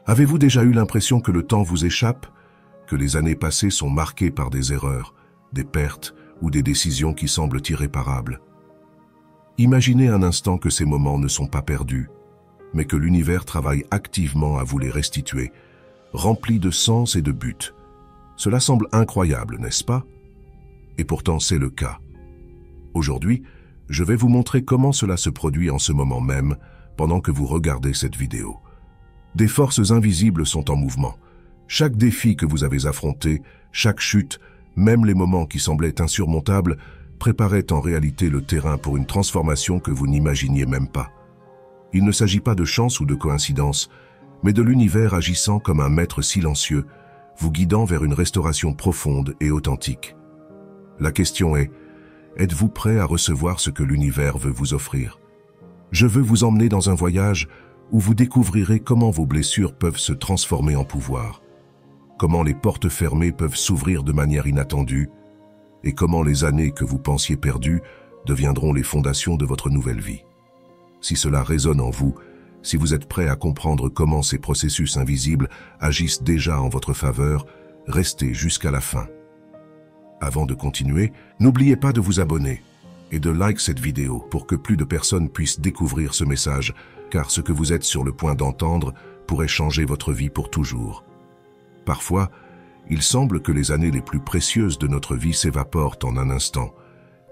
Avez-vous déjà eu l'impression que le temps vous échappe, que les années passées sont marquées par des erreurs, des pertes ou des décisions qui semblent irréparables? Imaginez un instant que ces moments ne sont pas perdus, mais que l'univers travaille activement à vous les restituer, remplis de sens et de but. Cela semble incroyable, n'est-ce pas? Et pourtant c'est le cas. Aujourd'hui, je vais vous montrer comment cela se produit en ce moment même, pendant que vous regardez cette vidéo. Des forces invisibles sont en mouvement. Chaque défi que vous avez affronté, chaque chute, même les moments qui semblaient insurmontables, préparaient en réalité le terrain pour une transformation que vous n'imaginiez même pas. Il ne s'agit pas de chance ou de coïncidence, mais de l'univers agissant comme un maître silencieux, vous guidant vers une restauration profonde et authentique. La question est, êtes-vous prêt à recevoir ce que l'univers veut vous offrir? Je veux vous emmener dans un voyage où vous découvrirez comment vos blessures peuvent se transformer en pouvoir, comment les portes fermées peuvent s'ouvrir de manière inattendue, et comment les années que vous pensiez perdues deviendront les fondations de votre nouvelle vie. Si cela résonne en vous, si vous êtes prêt à comprendre comment ces processus invisibles agissent déjà en votre faveur, restez jusqu'à la fin. Avant de continuer, n'oubliez pas de vous abonner et de like cette vidéo pour que plus de personnes puissent découvrir ce message, car ce que vous êtes sur le point d'entendre pourrait changer votre vie pour toujours. Parfois, il semble que les années les plus précieuses de notre vie s'évaporent en un instant,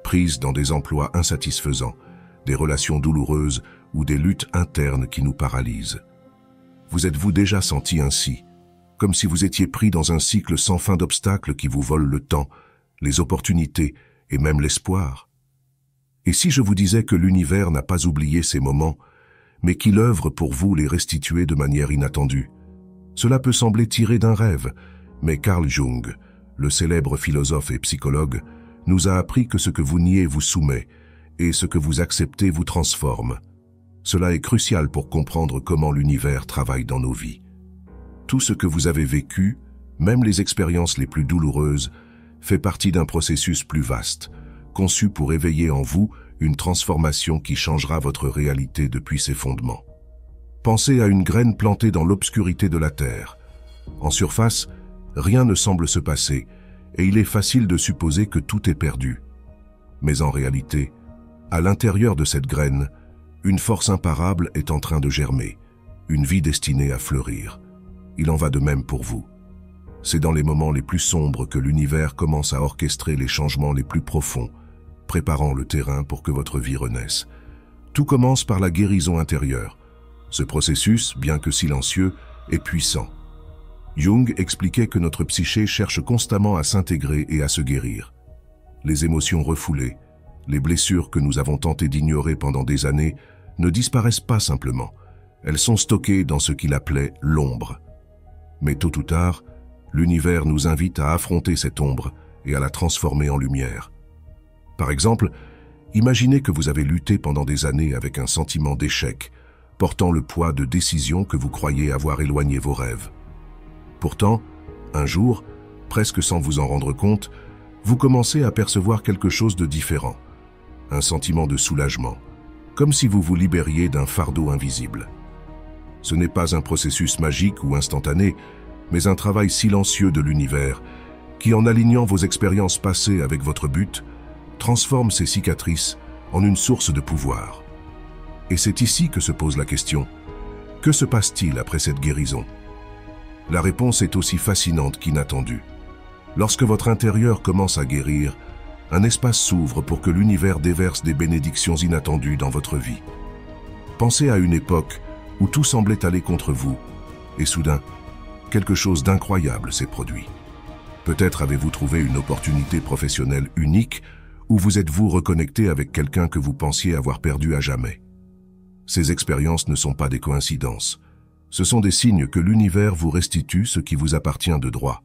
prises dans des emplois insatisfaisants, des relations douloureuses ou des luttes internes qui nous paralysent. Vous êtes-vous déjà senti ainsi, comme si vous étiez pris dans un cycle sans fin d'obstacles qui vous volent le temps, les opportunités et même l'espoir? Et si je vous disais que l'univers n'a pas oublié ces moments, mais qu'il œuvre pour vous les restituer de manière inattendue? Cela peut sembler tiré d'un rêve, mais Carl Jung, le célèbre philosophe et psychologue, nous a appris que ce que vous niez vous soumet, et ce que vous acceptez vous transforme. Cela est crucial pour comprendre comment l'univers travaille dans nos vies. Tout ce que vous avez vécu, même les expériences les plus douloureuses, fait partie d'un processus plus vaste, conçu pour éveiller en vous une transformation qui changera votre réalité depuis ses fondements. Pensez à une graine plantée dans l'obscurité de la terre. En surface, rien ne semble se passer, et il est facile de supposer que tout est perdu. Mais en réalité, à l'intérieur de cette graine, une force imparable est en train de germer, une vie destinée à fleurir. Il en va de même pour vous. C'est dans les moments les plus sombres que l'univers commence à orchestrer les changements les plus profonds, préparant le terrain pour que votre vie renaisse. Tout commence par la guérison intérieure. Ce processus, bien que silencieux, est puissant. Jung expliquait que notre psyché cherche constamment à s'intégrer et à se guérir. Les émotions refoulées, les blessures que nous avons tenté d'ignorer pendant des années ne disparaissent pas simplement. Elles sont stockées dans ce qu'il appelait l'ombre. Mais tôt ou tard, l'univers nous invite à affronter cette ombre et à la transformer en lumière. Par exemple, imaginez que vous avez lutté pendant des années avec un sentiment d'échec, portant le poids de décisions que vous croyez avoir éloigné vos rêves. Pourtant, un jour, presque sans vous en rendre compte, vous commencez à percevoir quelque chose de différent, un sentiment de soulagement, comme si vous vous libériez d'un fardeau invisible. Ce n'est pas un processus magique ou instantané, mais un travail silencieux de l'univers qui, en alignant vos expériences passées avec votre but, transforme ces cicatrices en une source de pouvoir. Et c'est ici que se pose la question. Que se passe-t-il après cette guérison? La réponse est aussi fascinante qu'inattendue. Lorsque votre intérieur commence à guérir, un espace s'ouvre pour que l'univers déverse des bénédictions inattendues dans votre vie. Pensez à une époque où tout semblait aller contre vous, et soudain, quelque chose d'incroyable s'est produit. Peut-être avez-vous trouvé une opportunité professionnelle unique ou vous êtes-vous reconnecté avec quelqu'un que vous pensiez avoir perdu à jamais. Ces expériences ne sont pas des coïncidences. Ce sont des signes que l'univers vous restitue ce qui vous appartient de droit.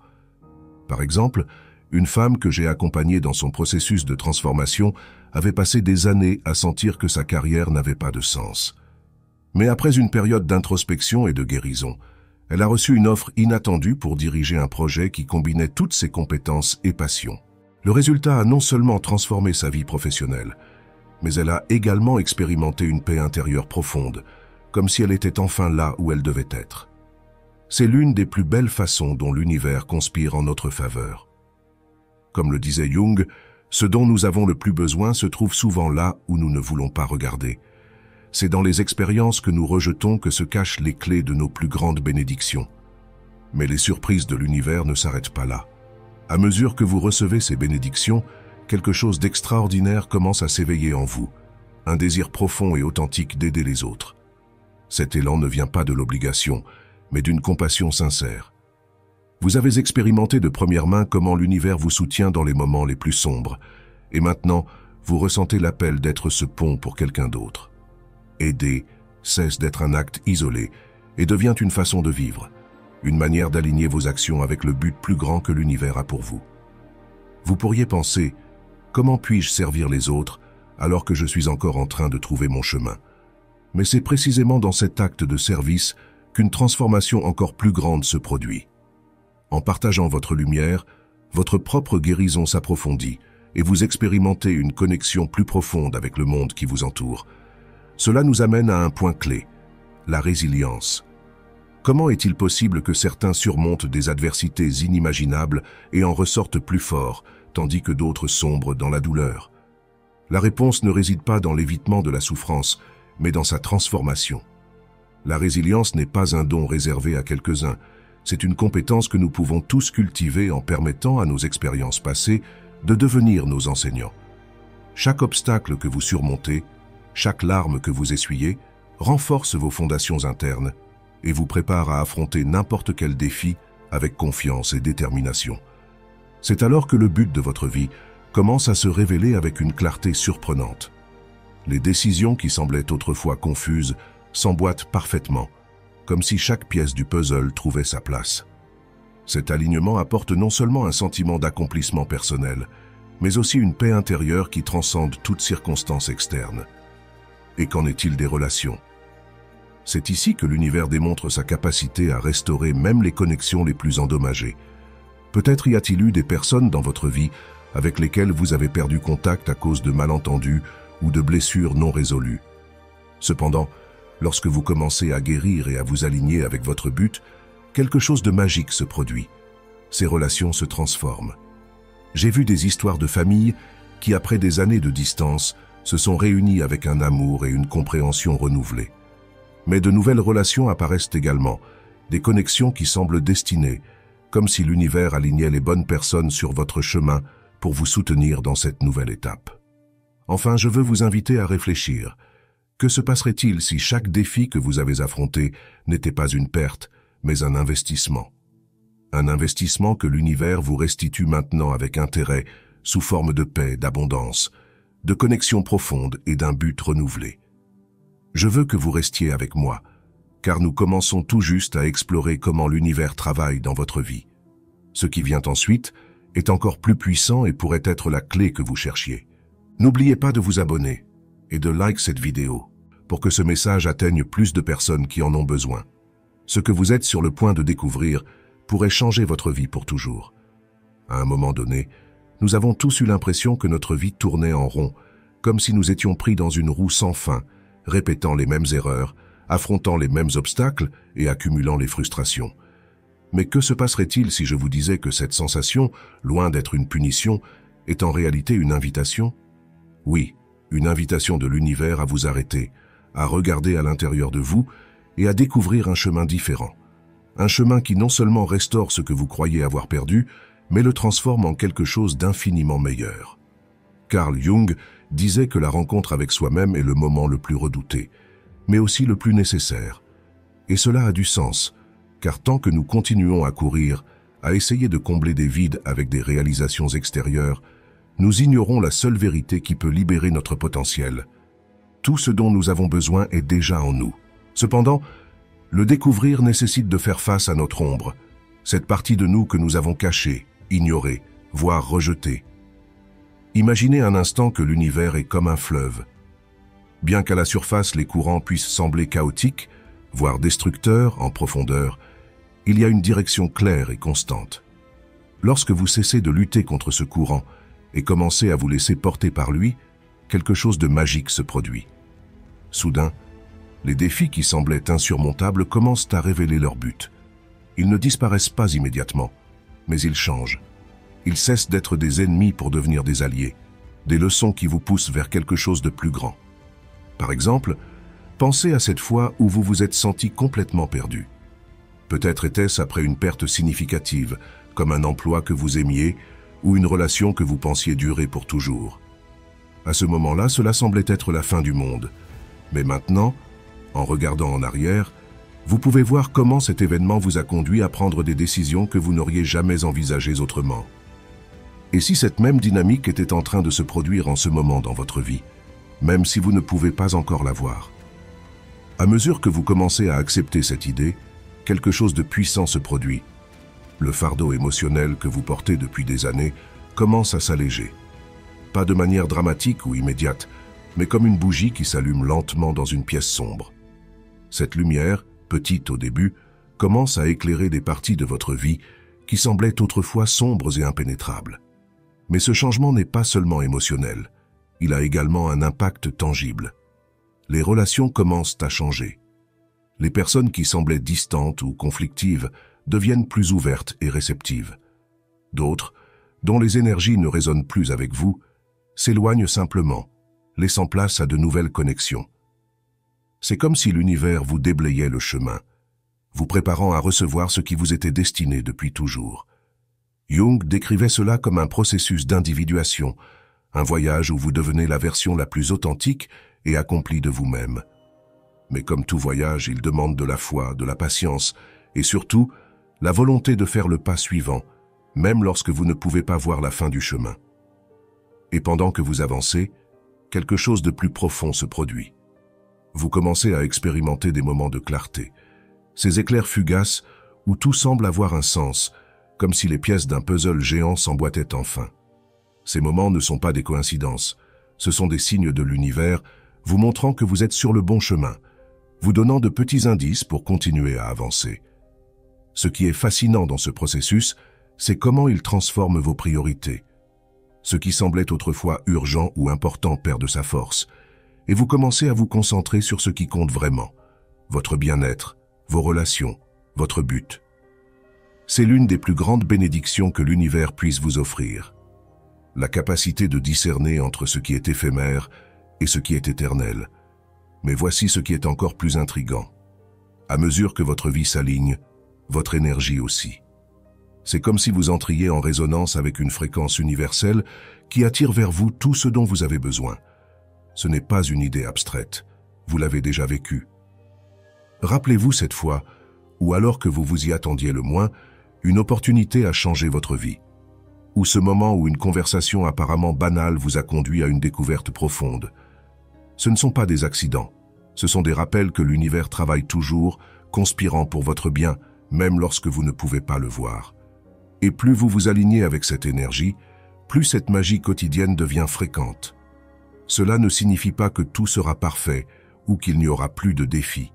Par exemple, une femme que j'ai accompagnée dans son processus de transformation avait passé des années à sentir que sa carrière n'avait pas de sens. Mais après une période d'introspection et de guérison, elle a reçu une offre inattendue pour diriger un projet qui combinait toutes ses compétences et passions. Le résultat a non seulement transformé sa vie professionnelle, mais elle a également expérimenté une paix intérieure profonde, comme si elle était enfin là où elle devait être. C'est l'une des plus belles façons dont l'univers conspire en notre faveur. Comme le disait Jung, ce dont nous avons le plus besoin se trouve souvent là où nous ne voulons pas regarder. C'est dans les expériences que nous rejetons que se cachent les clés de nos plus grandes bénédictions. Mais les surprises de l'univers ne s'arrêtent pas là. À mesure que vous recevez ces bénédictions, quelque chose d'extraordinaire commence à s'éveiller en vous, un désir profond et authentique d'aider les autres. Cet élan ne vient pas de l'obligation, mais d'une compassion sincère. Vous avez expérimenté de première main comment l'univers vous soutient dans les moments les plus sombres, et maintenant, vous ressentez l'appel d'être ce pont pour quelqu'un d'autre. Aider cesse d'être un acte isolé et devient une façon de vivre, une manière d'aligner vos actions avec le but plus grand que l'univers a pour vous. Vous pourriez penser, comment puis-je servir les autres alors que je suis encore en train de trouver mon chemin? Mais c'est précisément dans cet acte de service qu'une transformation encore plus grande se produit. En partageant votre lumière, votre propre guérison s'approfondit et vous expérimentez une connexion plus profonde avec le monde qui vous entoure. Cela nous amène à un point clé, la résilience. Comment est-il possible que certains surmontent des adversités inimaginables et en ressortent plus forts, tandis que d'autres sombrent dans la douleur? La réponse ne réside pas dans l'évitement de la souffrance, mais dans sa transformation. La résilience n'est pas un don réservé à quelques-uns, c'est une compétence que nous pouvons tous cultiver en permettant à nos expériences passées de devenir nos enseignants. Chaque obstacle que vous surmontez, chaque larme que vous essuyez, renforce vos fondations internes et vous prépare à affronter n'importe quel défi avec confiance et détermination. C'est alors que le but de votre vie commence à se révéler avec une clarté surprenante. Les décisions qui semblaient autrefois confuses s'emboîtent parfaitement, comme si chaque pièce du puzzle trouvait sa place. Cet alignement apporte non seulement un sentiment d'accomplissement personnel, mais aussi une paix intérieure qui transcende toute circonstance externe. Et qu'en est-il des relations? C'est ici que l'univers démontre sa capacité à restaurer même les connexions les plus endommagées. Peut-être y a-t-il eu des personnes dans votre vie avec lesquelles vous avez perdu contact à cause de malentendus ou de blessures non résolues. Cependant, lorsque vous commencez à guérir et à vous aligner avec votre but, quelque chose de magique se produit. Ces relations se transforment. J'ai vu des histoires de familles qui, après des années de distance, se sont réunies avec un amour et une compréhension renouvelée. Mais de nouvelles relations apparaissent également, des connexions qui semblent destinées, comme si l'univers alignait les bonnes personnes sur votre chemin pour vous soutenir dans cette nouvelle étape. Enfin, je veux vous inviter à réfléchir. Que se passerait-il si chaque défi que vous avez affronté n'était pas une perte, mais un investissement? Un investissement que l'univers vous restitue maintenant avec intérêt, sous forme de paix, d'abondance, de connexion profonde et d'un but renouvelé. Je veux que vous restiez avec moi, car nous commençons tout juste à explorer comment l'univers travaille dans votre vie. Ce qui vient ensuite est encore plus puissant et pourrait être la clé que vous cherchiez. N'oubliez pas de vous abonner et de like cette vidéo pour que ce message atteigne plus de personnes qui en ont besoin. Ce que vous êtes sur le point de découvrir pourrait changer votre vie pour toujours. À un moment donné, nous avons tous eu l'impression que notre vie tournait en rond, comme si nous étions pris dans une roue sans fin, répétant les mêmes erreurs, affrontant les mêmes obstacles et accumulant les frustrations. Mais que se passerait-il si je vous disais que cette sensation, loin d'être une punition, est en réalité une invitation? Oui, une invitation de l'univers à vous arrêter, à regarder à l'intérieur de vous et à découvrir un chemin différent. Un chemin qui non seulement restaure ce que vous croyez avoir perdu, mais le transforme en quelque chose d'infiniment meilleur. Carl Jung disait que la rencontre avec soi-même est le moment le plus redouté, mais aussi le plus nécessaire. Et cela a du sens, car tant que nous continuons à courir, à essayer de combler des vides avec des réalisations extérieures, nous ignorons la seule vérité qui peut libérer notre potentiel. Tout ce dont nous avons besoin est déjà en nous. Cependant, le découvrir nécessite de faire face à notre ombre, cette partie de nous que nous avons cachée, ignorée, voire rejetée. Imaginez un instant que l'univers est comme un fleuve. Bien qu'à la surface les courants puissent sembler chaotiques, voire destructeurs en profondeur, il y a une direction claire et constante. Lorsque vous cessez de lutter contre ce courant et commencez à vous laisser porter par lui, quelque chose de magique se produit. Soudain, les défis qui semblaient insurmontables commencent à révéler leur but. Ils ne disparaissent pas immédiatement, mais ils changent. Ils cessent d'être des ennemis pour devenir des alliés, des leçons qui vous poussent vers quelque chose de plus grand. Par exemple, pensez à cette fois où vous vous êtes senti complètement perdu. Peut-être était-ce après une perte significative, comme un emploi que vous aimiez ou une relation que vous pensiez durer pour toujours. À ce moment-là, cela semblait être la fin du monde. Mais maintenant, en regardant en arrière, vous pouvez voir comment cet événement vous a conduit à prendre des décisions que vous n'auriez jamais envisagées autrement. Et si cette même dynamique était en train de se produire en ce moment dans votre vie, même si vous ne pouvez pas encore la voir? À mesure que vous commencez à accepter cette idée, quelque chose de puissant se produit. Le fardeau émotionnel que vous portez depuis des années commence à s'alléger. Pas de manière dramatique ou immédiate, mais comme une bougie qui s'allume lentement dans une pièce sombre. Cette lumière, petite au début, commence à éclairer des parties de votre vie qui semblaient autrefois sombres et impénétrables. Mais ce changement n'est pas seulement émotionnel, il a également un impact tangible. Les relations commencent à changer. Les personnes qui semblaient distantes ou conflictives deviennent plus ouvertes et réceptives. D'autres, dont les énergies ne résonnent plus avec vous, s'éloignent simplement, laissant place à de nouvelles connexions. C'est comme si l'univers vous déblayait le chemin, vous préparant à recevoir ce qui vous était destiné depuis toujours. Jung décrivait cela comme un processus d'individuation, un voyage où vous devenez la version la plus authentique et accomplie de vous-même. Mais comme tout voyage, il demande de la foi, de la patience et surtout la volonté de faire le pas suivant, même lorsque vous ne pouvez pas voir la fin du chemin. Et pendant que vous avancez, quelque chose de plus profond se produit. Vous commencez à expérimenter des moments de clarté, ces éclairs fugaces où tout semble avoir un sens, comme si les pièces d'un puzzle géant s'emboîtaient enfin. Ces moments ne sont pas des coïncidences, ce sont des signes de l'univers vous montrant que vous êtes sur le bon chemin, vous donnant de petits indices pour continuer à avancer. Ce qui est fascinant dans ce processus, c'est comment il transforme vos priorités. Ce qui semblait autrefois urgent ou important perd de sa force, et vous commencez à vous concentrer sur ce qui compte vraiment, votre bien-être, vos relations, votre but. C'est l'une des plus grandes bénédictions que l'univers puisse vous offrir. La capacité de discerner entre ce qui est éphémère et ce qui est éternel. Mais voici ce qui est encore plus intriguant. À mesure que votre vie s'aligne, votre énergie aussi. C'est comme si vous entriez en résonance avec une fréquence universelle qui attire vers vous tout ce dont vous avez besoin. Ce n'est pas une idée abstraite, vous l'avez déjà vécue. Rappelez-vous cette fois, ou alors que vous vous y attendiez le moins, une opportunité a changé votre vie. Ou ce moment où une conversation apparemment banale vous a conduit à une découverte profonde. Ce ne sont pas des accidents, ce sont des rappels que l'univers travaille toujours, conspirant pour votre bien, même lorsque vous ne pouvez pas le voir. Et plus vous vous alignez avec cette énergie, plus cette magie quotidienne devient fréquente. Cela ne signifie pas que tout sera parfait ou qu'il n'y aura plus de défis.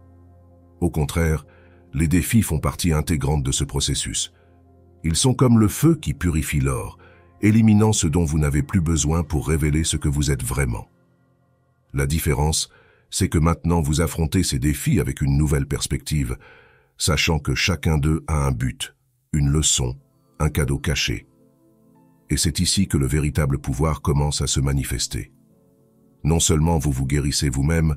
Au contraire, les défis font partie intégrante de ce processus. Ils sont comme le feu qui purifie l'or, éliminant ce dont vous n'avez plus besoin pour révéler ce que vous êtes vraiment. La différence, c'est que maintenant vous affrontez ces défis avec une nouvelle perspective, sachant que chacun d'eux a un but, une leçon, un cadeau caché. Et c'est ici que le véritable pouvoir commence à se manifester. Non seulement vous vous guérissez vous-même,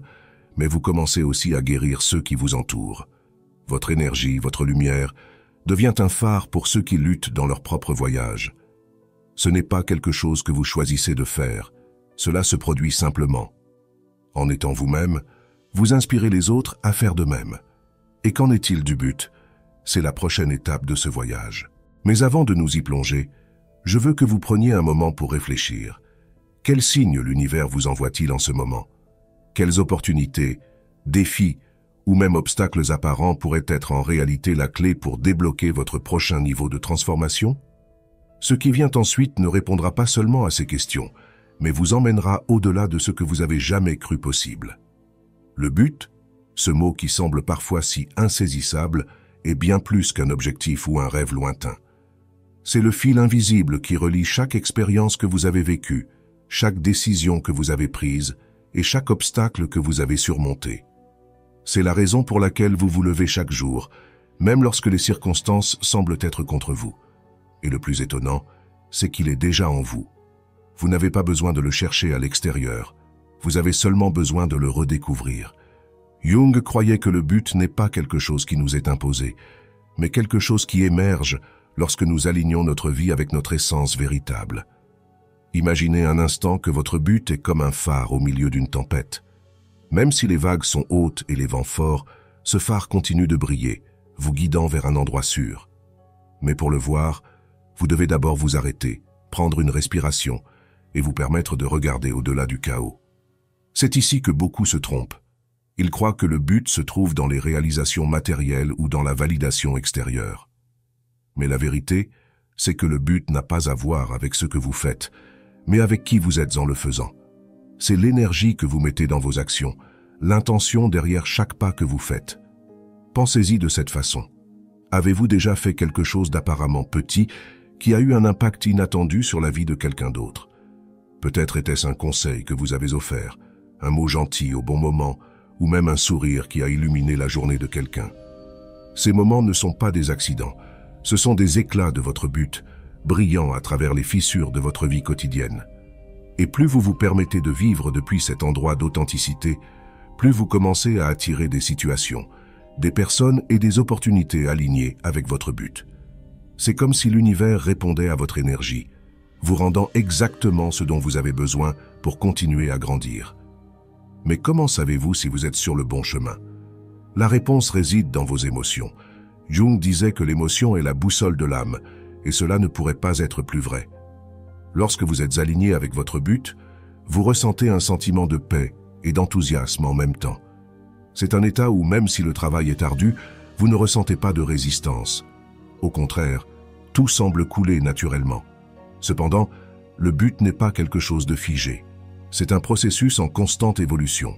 mais vous commencez aussi à guérir ceux qui vous entourent. Votre énergie, votre lumière, devient un phare pour ceux qui luttent dans leur propre voyage. Ce n'est pas quelque chose que vous choisissez de faire, cela se produit simplement. En étant vous-même, vous inspirez les autres à faire de même. Et qu'en est-il du but? C'est la prochaine étape de ce voyage. Mais avant de nous y plonger, je veux que vous preniez un moment pour réfléchir. Quels signes l'univers vous envoie-t-il en ce moment? Quelles opportunités, défis ou même obstacles apparents pourraient être en réalité la clé pour débloquer votre prochain niveau de transformation? Ce qui vient ensuite ne répondra pas seulement à ces questions, mais vous emmènera au-delà de ce que vous avez jamais cru possible. Le but, ce mot qui semble parfois si insaisissable, est bien plus qu'un objectif ou un rêve lointain. C'est le fil invisible qui relie chaque expérience que vous avez vécue, chaque décision que vous avez prise et chaque obstacle que vous avez surmonté. C'est la raison pour laquelle vous vous levez chaque jour, même lorsque les circonstances semblent être contre vous. Et le plus étonnant, c'est qu'il est déjà en vous. Vous n'avez pas besoin de le chercher à l'extérieur, vous avez seulement besoin de le redécouvrir. Jung croyait que le but n'est pas quelque chose qui nous est imposé, mais quelque chose qui émerge lorsque nous alignons notre vie avec notre essence véritable. Imaginez un instant que votre but est comme un phare au milieu d'une tempête. Même si les vagues sont hautes et les vents forts, ce phare continue de briller, vous guidant vers un endroit sûr. Mais pour le voir, vous devez d'abord vous arrêter, prendre une respiration et vous permettre de regarder au-delà du chaos. C'est ici que beaucoup se trompent. Ils croient que le but se trouve dans les réalisations matérielles ou dans la validation extérieure. Mais la vérité, c'est que le but n'a pas à voir avec ce que vous faites, mais avec qui vous êtes en le faisant. C'est l'énergie que vous mettez dans vos actions, l'intention derrière chaque pas que vous faites. Pensez-y de cette façon. Avez-vous déjà fait quelque chose d'apparemment petit qui a eu un impact inattendu sur la vie de quelqu'un d'autre? Peut-être était-ce un conseil que vous avez offert, un mot gentil au bon moment, ou même un sourire qui a illuminé la journée de quelqu'un. Ces moments ne sont pas des accidents, ce sont des éclats de votre but, brillant à travers les fissures de votre vie quotidienne. Et plus vous vous permettez de vivre depuis cet endroit d'authenticité, plus vous commencez à attirer des situations, des personnes et des opportunités alignées avec votre but. C'est comme si l'univers répondait à votre énergie, vous rendant exactement ce dont vous avez besoin pour continuer à grandir. Mais comment savez-vous si vous êtes sur le bon chemin? La réponse réside dans vos émotions. Jung disait que l'émotion est la boussole de l'âme, et cela ne pourrait pas être plus vrai. Lorsque vous êtes aligné avec votre but, vous ressentez un sentiment de paix et d'enthousiasme en même temps. C'est un état où, même si le travail est ardu, vous ne ressentez pas de résistance. Au contraire, tout semble couler naturellement. Cependant, le but n'est pas quelque chose de figé. C'est un processus en constante évolution.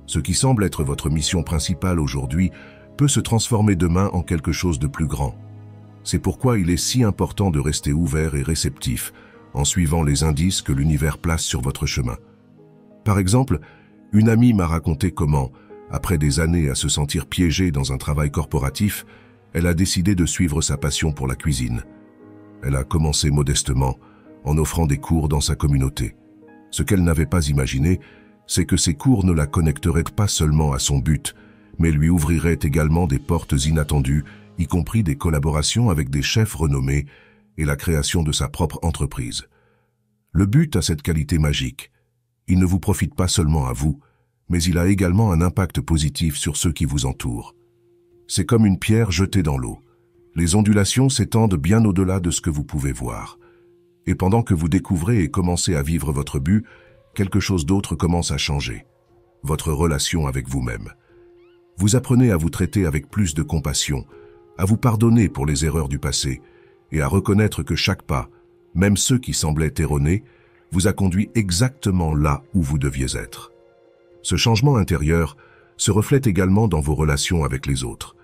Ce qui semble être votre mission principale aujourd'hui peut se transformer demain en quelque chose de plus grand. C'est pourquoi il est si important de rester ouvert et réceptif en suivant les indices que l'univers place sur votre chemin. Par exemple, une amie m'a raconté comment, après des années à se sentir piégée dans un travail corporatif, elle a décidé de suivre sa passion pour la cuisine. Elle a commencé modestement, en offrant des cours dans sa communauté. Ce qu'elle n'avait pas imaginé, c'est que ces cours ne la connecteraient pas seulement à son but, mais lui ouvriraient également des portes inattendues, y compris des collaborations avec des chefs renommés et la création de sa propre entreprise. Le but a cette qualité magique. Il ne vous profite pas seulement à vous, mais il a également un impact positif sur ceux qui vous entourent. C'est comme une pierre jetée dans l'eau. Les ondulations s'étendent bien au-delà de ce que vous pouvez voir. Et pendant que vous découvrez et commencez à vivre votre but, quelque chose d'autre commence à changer. Votre relation avec vous-même. Vous apprenez à vous traiter avec plus de compassion, à vous pardonner pour les erreurs du passé, et à reconnaître que chaque pas, même ceux qui semblaient erronés, vous a conduit exactement là où vous deviez être. Ce changement intérieur se reflète également dans vos relations avec les autres.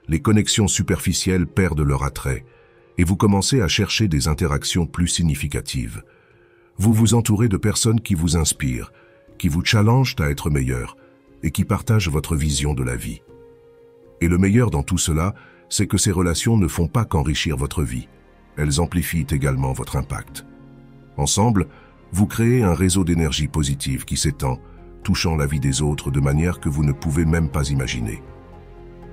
Les connexions superficielles perdent leur attrait, et vous commencez à chercher des interactions plus significatives. Vous vous entourez de personnes qui vous inspirent, qui vous challengent à être meilleur, et qui partagent votre vision de la vie. Et le meilleur dans tout cela, c'est que ces relations ne font pas qu'enrichir votre vie, elles amplifient également votre impact. Ensemble, vous créez un réseau d'énergie positive qui s'étend, touchant la vie des autres de manière que vous ne pouvez même pas imaginer.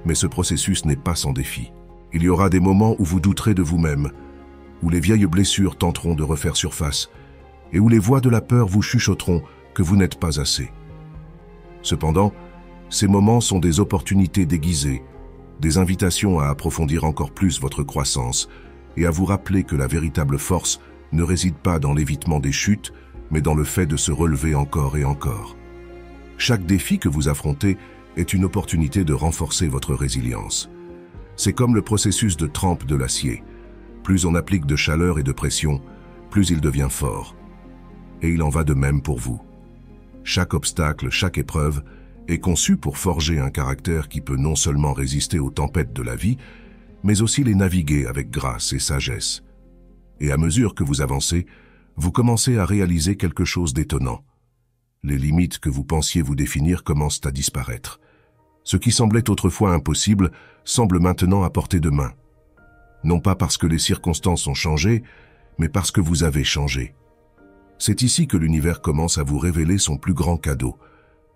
Mais ce processus n'est pas sans défi. Il y aura des moments où vous douterez de vous-même, où les vieilles blessures tenteront de refaire surface, et où les voix de la peur vous chuchoteront que vous n'êtes pas assez. Cependant, ces moments sont des opportunités déguisées, des invitations à approfondir encore plus votre croissance et à vous rappeler que la véritable force ne réside pas dans l'évitement des chutes, mais dans le fait de se relever encore et encore. Chaque défi que vous affrontez est une opportunité de renforcer votre résilience. C'est comme le processus de trempe de l'acier. Plus on applique de chaleur et de pression, plus il devient fort. Et il en va de même pour vous. Chaque obstacle, chaque épreuve est conçu pour forger un caractère qui peut non seulement résister aux tempêtes de la vie, mais aussi les naviguer avec grâce et sagesse. Et à mesure que vous avancez, vous commencez à réaliser quelque chose d'étonnant. Les limites que vous pensiez vous définir commencent à disparaître. Ce qui semblait autrefois impossible semble maintenant à portée de main. Non pas parce que les circonstances ont changé, mais parce que vous avez changé. C'est ici que l'univers commence à vous révéler son plus grand cadeau,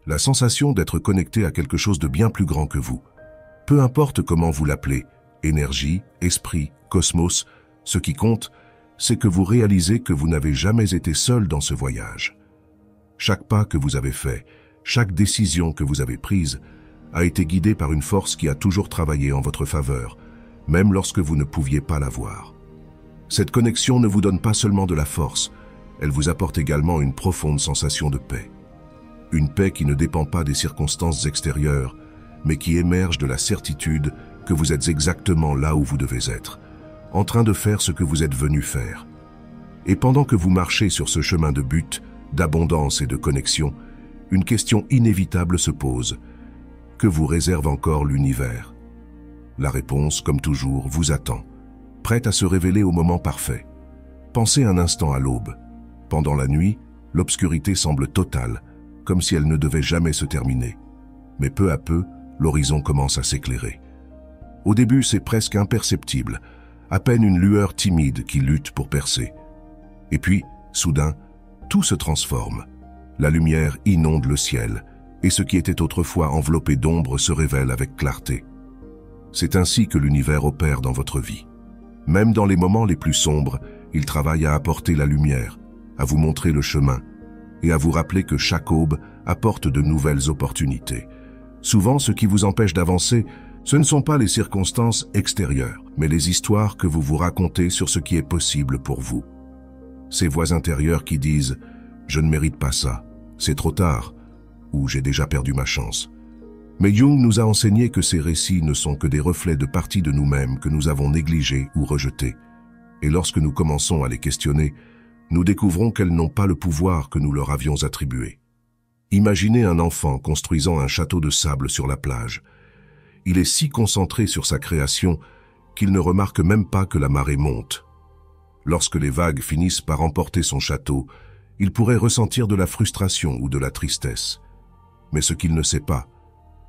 la sensation d'être connecté à quelque chose de bien plus grand que vous. Peu importe comment vous l'appelez, énergie, esprit, cosmos, ce qui compte, c'est que vous réalisez que vous n'avez jamais été seul dans ce voyage. Chaque pas que vous avez fait, chaque décision que vous avez prise, a été guidé par une force qui a toujours travaillé en votre faveur, même lorsque vous ne pouviez pas la voir. Cette connexion ne vous donne pas seulement de la force, elle vous apporte également une profonde sensation de paix. Une paix qui ne dépend pas des circonstances extérieures, mais qui émerge de la certitude que vous êtes exactement là où vous devez être, en train de faire ce que vous êtes venu faire. Et pendant que vous marchez sur ce chemin de but, d'abondance et de connexion, une question inévitable se pose. Que vous réserve encore l'univers? La réponse, comme toujours, vous attend, prête à se révéler au moment parfait. Pensez un instant à l'aube. Pendant la nuit, l'obscurité semble totale, comme si elle ne devait jamais se terminer. Mais peu à peu, l'horizon commence à s'éclairer. Au début, c'est presque imperceptible, à peine une lueur timide qui lutte pour percer. Et puis, soudain, tout se transforme. La lumière inonde le ciel, et ce qui était autrefois enveloppé d'ombre se révèle avec clarté. C'est ainsi que l'univers opère dans votre vie. Même dans les moments les plus sombres, il travaille à apporter la lumière, à vous montrer le chemin, et à vous rappeler que chaque aube apporte de nouvelles opportunités. Souvent, ce qui vous empêche d'avancer, ce ne sont pas les circonstances extérieures, mais les histoires que vous vous racontez sur ce qui est possible pour vous. Ces voix intérieures qui disent « Je ne mérite pas ça, c'est trop tard » ou « J'ai déjà perdu ma chance ». Mais Jung nous a enseigné que ces récits ne sont que des reflets de parties de nous-mêmes que nous avons négligées ou rejetées. Et lorsque nous commençons à les questionner, nous découvrons qu'elles n'ont pas le pouvoir que nous leur avions attribué. Imaginez un enfant construisant un château de sable sur la plage. Il est si concentré sur sa création qu'il ne remarque même pas que la marée monte. Lorsque les vagues finissent par emporter son château, il pourrait ressentir de la frustration ou de la tristesse. Mais ce qu'il ne sait pas,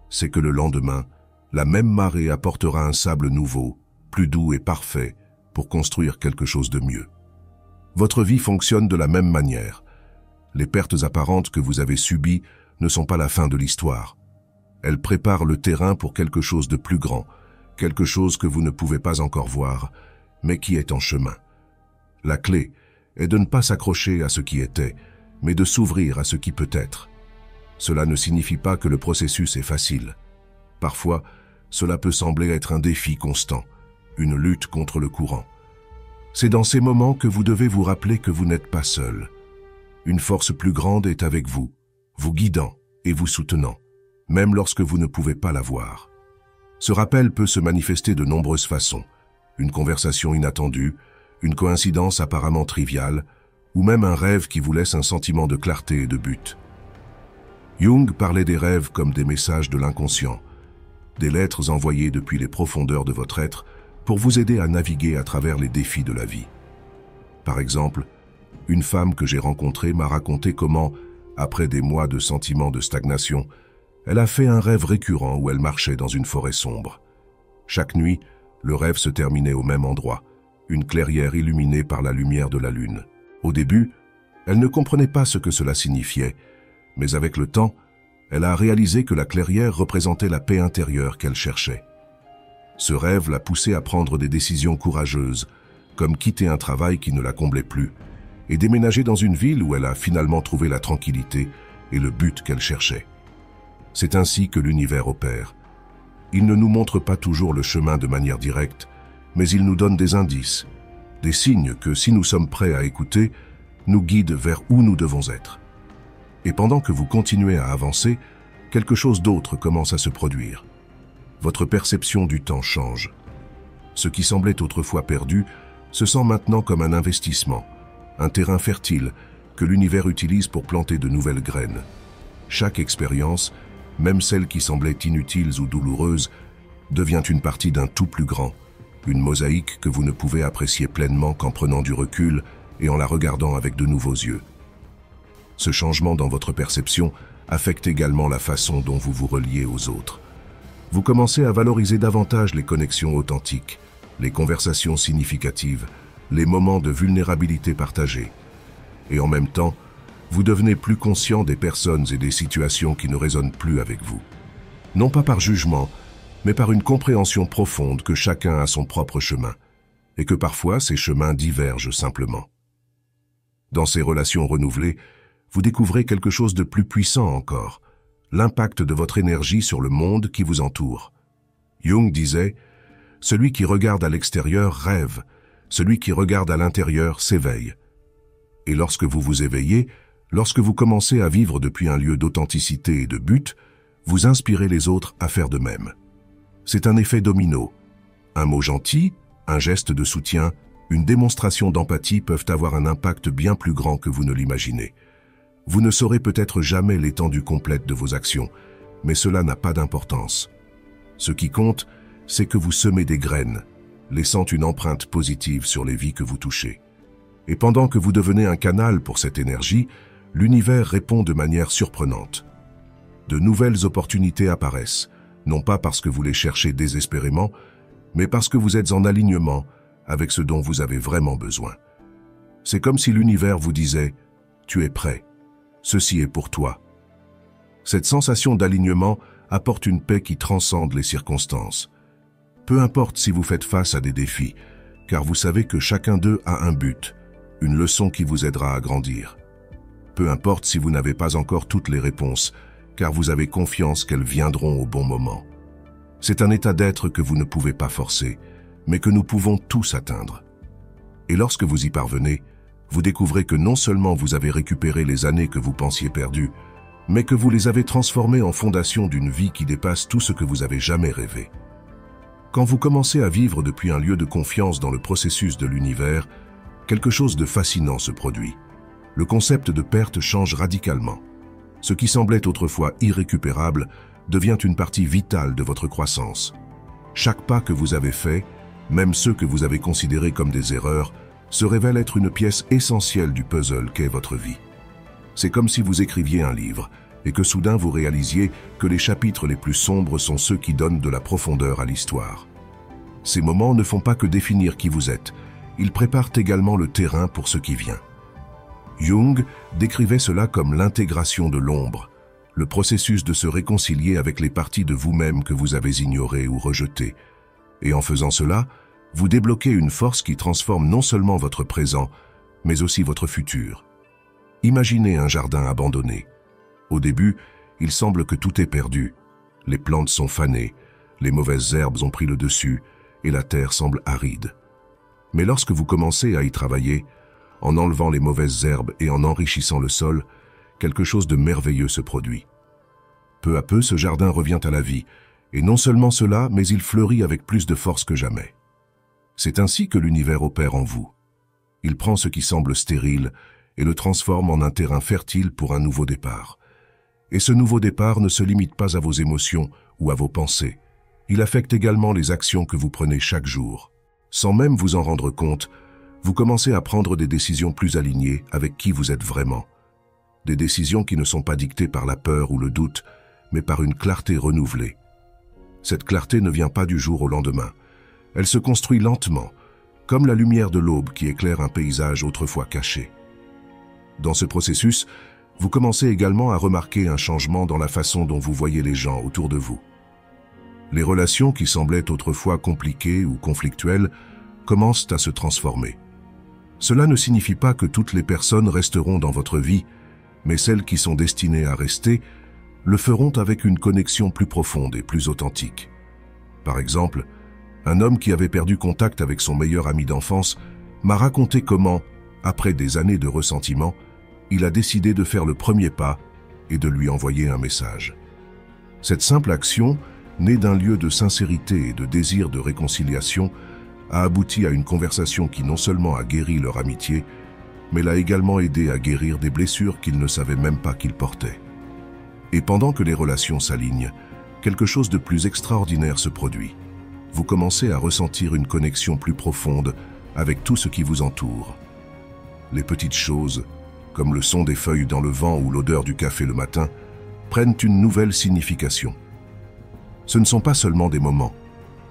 c'est que le lendemain, la même marée apportera un sable nouveau, plus doux et parfait, pour construire quelque chose de mieux. Votre vie fonctionne de la même manière. Les pertes apparentes que vous avez subies ne sont pas la fin de l'histoire. Elles préparent le terrain pour quelque chose de plus grand, quelque chose que vous ne pouvez pas encore voir, mais qui est en chemin. La clé est de ne pas s'accrocher à ce qui était, mais de s'ouvrir à ce qui peut être. Cela ne signifie pas que le processus est facile. Parfois, cela peut sembler être un défi constant, une lutte contre le courant. C'est dans ces moments que vous devez vous rappeler que vous n'êtes pas seul. Une force plus grande est avec vous, vous guidant et vous soutenant, même lorsque vous ne pouvez pas la voir. Ce rappel peut se manifester de nombreuses façons. Une conversation inattendue, une coïncidence apparemment triviale, ou même un rêve qui vous laisse un sentiment de clarté et de but. Jung parlait des rêves comme des messages de l'inconscient, des lettres envoyées depuis les profondeurs de votre être pour vous aider à naviguer à travers les défis de la vie. Par exemple, une femme que j'ai rencontrée m'a raconté comment, après des mois de sentiments de stagnation, elle a fait un rêve récurrent où elle marchait dans une forêt sombre. Chaque nuit, le rêve se terminait au même endroit, une clairière illuminée par la lumière de la lune. Au début, elle ne comprenait pas ce que cela signifiait, mais avec le temps, elle a réalisé que la clairière représentait la paix intérieure qu'elle cherchait. Ce rêve l'a poussée à prendre des décisions courageuses, comme quitter un travail qui ne la comblait plus, et déménager dans une ville où elle a finalement trouvé la tranquillité et le but qu'elle cherchait. C'est ainsi que l'univers opère. Il ne nous montre pas toujours le chemin de manière directe, mais il nous donne des indices, des signes que, si nous sommes prêts à écouter, nous guident vers où nous devons être. Et pendant que vous continuez à avancer, quelque chose d'autre commence à se produire. Votre perception du temps change. Ce qui semblait autrefois perdu se sent maintenant comme un investissement, un terrain fertile que l'univers utilise pour planter de nouvelles graines. Chaque expérience, même celles qui semblaient inutiles ou douloureuses, devient une partie d'un tout plus grand, une mosaïque que vous ne pouvez apprécier pleinement qu'en prenant du recul et en la regardant avec de nouveaux yeux. Ce changement dans votre perception affecte également la façon dont vous vous reliez aux autres. Vous commencez à valoriser davantage les connexions authentiques, les conversations significatives, les moments de vulnérabilité partagés. Et en même temps, vous devenez plus conscient des personnes et des situations qui ne résonnent plus avec vous. Non pas par jugement, mais par une compréhension profonde que chacun a son propre chemin, et que parfois ces chemins divergent simplement. Dans ces relations renouvelées, vous découvrez quelque chose de plus puissant encore, l'impact de votre énergie sur le monde qui vous entoure. Jung disait « Celui qui regarde à l'extérieur rêve, celui qui regarde à l'intérieur s'éveille. » Et lorsque vous vous éveillez, lorsque vous commencez à vivre depuis un lieu d'authenticité et de but, vous inspirez les autres à faire de même. C'est un effet domino. Un mot gentil, un geste de soutien, une démonstration d'empathie peuvent avoir un impact bien plus grand que vous ne l'imaginez. Vous ne saurez peut-être jamais l'étendue complète de vos actions, mais cela n'a pas d'importance. Ce qui compte, c'est que vous semez des graines, laissant une empreinte positive sur les vies que vous touchez. Et pendant que vous devenez un canal pour cette énergie, l'univers répond de manière surprenante. De nouvelles opportunités apparaissent, non pas parce que vous les cherchez désespérément, mais parce que vous êtes en alignement avec ce dont vous avez vraiment besoin. C'est comme si l'univers vous disait « Tu es prêt, ceci est pour toi ». Cette sensation d'alignement apporte une paix qui transcende les circonstances. Peu importe si vous faites face à des défis, car vous savez que chacun d'eux a un but, une leçon qui vous aidera à grandir. Peu importe si vous n'avez pas encore toutes les réponses, car vous avez confiance qu'elles viendront au bon moment. C'est un état d'être que vous ne pouvez pas forcer, mais que nous pouvons tous atteindre. Et lorsque vous y parvenez, vous découvrez que non seulement vous avez récupéré les années que vous pensiez perdues, mais que vous les avez transformées en fondation d'une vie qui dépasse tout ce que vous avez jamais rêvé. Quand vous commencez à vivre depuis un lieu de confiance dans le processus de l'univers, quelque chose de fascinant se produit. Le concept de perte change radicalement. Ce qui semblait autrefois irrécupérable devient une partie vitale de votre croissance. Chaque pas que vous avez fait, même ceux que vous avez considérés comme des erreurs, se révèle être une pièce essentielle du puzzle qu'est votre vie. C'est comme si vous écriviez un livre et que soudain vous réalisiez que les chapitres les plus sombres sont ceux qui donnent de la profondeur à l'histoire. Ces moments ne font pas que définir qui vous êtes, ils préparent également le terrain pour ce qui vient. Jung décrivait cela comme l'intégration de l'ombre, le processus de se réconcilier avec les parties de vous-même que vous avez ignorées ou rejetées. Et en faisant cela, vous débloquez une force qui transforme non seulement votre présent, mais aussi votre futur. Imaginez un jardin abandonné. Au début, il semble que tout est perdu. Les plantes sont fanées, les mauvaises herbes ont pris le dessus et la terre semble aride. Mais lorsque vous commencez à y travailler, en enlevant les mauvaises herbes et en enrichissant le sol, quelque chose de merveilleux se produit. Peu à peu, ce jardin revient à la vie, et non seulement cela, mais il fleurit avec plus de force que jamais. C'est ainsi que l'univers opère en vous. Il prend ce qui semble stérile et le transforme en un terrain fertile pour un nouveau départ. Et ce nouveau départ ne se limite pas à vos émotions ou à vos pensées. Il affecte également les actions que vous prenez chaque jour. Sans même vous en rendre compte, vous commencez à prendre des décisions plus alignées avec qui vous êtes vraiment. Des décisions qui ne sont pas dictées par la peur ou le doute, mais par une clarté renouvelée. Cette clarté ne vient pas du jour au lendemain. Elle se construit lentement, comme la lumière de l'aube qui éclaire un paysage autrefois caché. Dans ce processus, vous commencez également à remarquer un changement dans la façon dont vous voyez les gens autour de vous. Les relations qui semblaient autrefois compliquées ou conflictuelles commencent à se transformer. Cela ne signifie pas que toutes les personnes resteront dans votre vie, mais celles qui sont destinées à rester le feront avec une connexion plus profonde et plus authentique. Par exemple, un homme qui avait perdu contact avec son meilleur ami d'enfance m'a raconté comment, après des années de ressentiment, il a décidé de faire le premier pas et de lui envoyer un message. Cette simple action, née d'un lieu de sincérité et de désir de réconciliation, a abouti à une conversation qui non seulement a guéri leur amitié, mais l'a également aidé à guérir des blessures qu'ils ne savaient même pas qu'ils portaient. Et pendant que les relations s'alignent, quelque chose de plus extraordinaire se produit. Vous commencez à ressentir une connexion plus profonde avec tout ce qui vous entoure. Les petites choses, comme le son des feuilles dans le vent ou l'odeur du café le matin, prennent une nouvelle signification. Ce ne sont pas seulement des moments,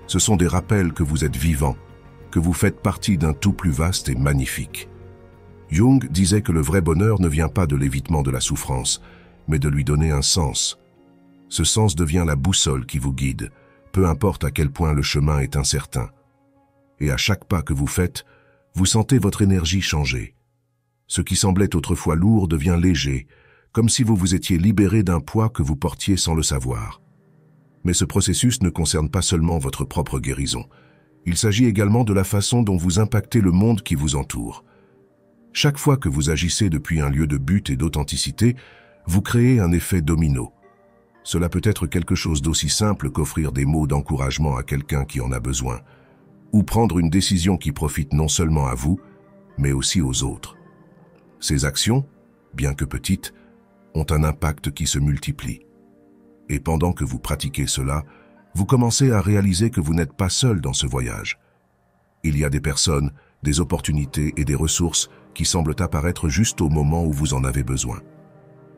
ce sont des rappels que vous êtes vivant, que vous faites partie d'un tout plus vaste et magnifique. Jung disait que le vrai bonheur ne vient pas de l'évitement de la souffrance, mais de lui donner un sens. Ce sens devient la boussole qui vous guide, peu importe à quel point le chemin est incertain. Et à chaque pas que vous faites, vous sentez votre énergie changer. Ce qui semblait autrefois lourd devient léger, comme si vous vous étiez libéré d'un poids que vous portiez sans le savoir. Mais ce processus ne concerne pas seulement votre propre guérison. Il s'agit également de la façon dont vous impactez le monde qui vous entoure. Chaque fois que vous agissez depuis un lieu de but et d'authenticité, vous créez un effet domino. Cela peut être quelque chose d'aussi simple qu'offrir des mots d'encouragement à quelqu'un qui en a besoin, ou prendre une décision qui profite non seulement à vous, mais aussi aux autres. Ces actions, bien que petites, ont un impact qui se multiplie. Et pendant que vous pratiquez cela, vous commencez à réaliser que vous n'êtes pas seul dans ce voyage. Il y a des personnes, des opportunités et des ressources qui semblent apparaître juste au moment où vous en avez besoin.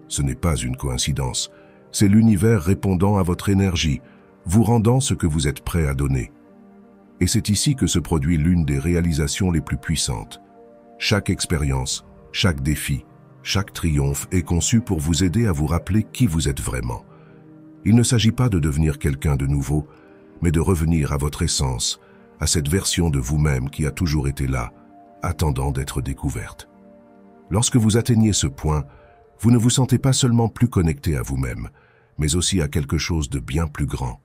Ce n'est pas une coïncidence, c'est l'univers répondant à votre énergie, vous rendant ce que vous êtes prêt à donner. Et c'est ici que se produit l'une des réalisations les plus puissantes. Chaque expérience, chaque défi, chaque triomphe est conçu pour vous aider à vous rappeler qui vous êtes vraiment. Il ne s'agit pas de devenir quelqu'un de nouveau, mais de revenir à votre essence, à cette version de vous-même qui a toujours été là, attendant d'être découverte. Lorsque vous atteignez ce point, vous ne vous sentez pas seulement plus connecté à vous-même, mais aussi à quelque chose de bien plus grand.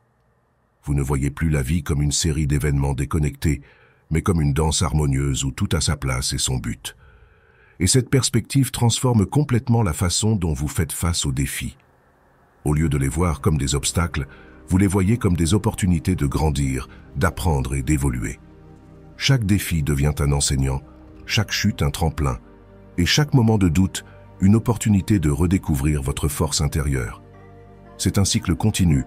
Vous ne voyez plus la vie comme une série d'événements déconnectés, mais comme une danse harmonieuse où tout a sa place et son but. Et cette perspective transforme complètement la façon dont vous faites face aux défis. Au lieu de les voir comme des obstacles, vous les voyez comme des opportunités de grandir, d'apprendre et d'évoluer. Chaque défi devient un enseignant, chaque chute un tremplin, et chaque moment de doute, une opportunité de redécouvrir votre force intérieure. C'est un cycle continu,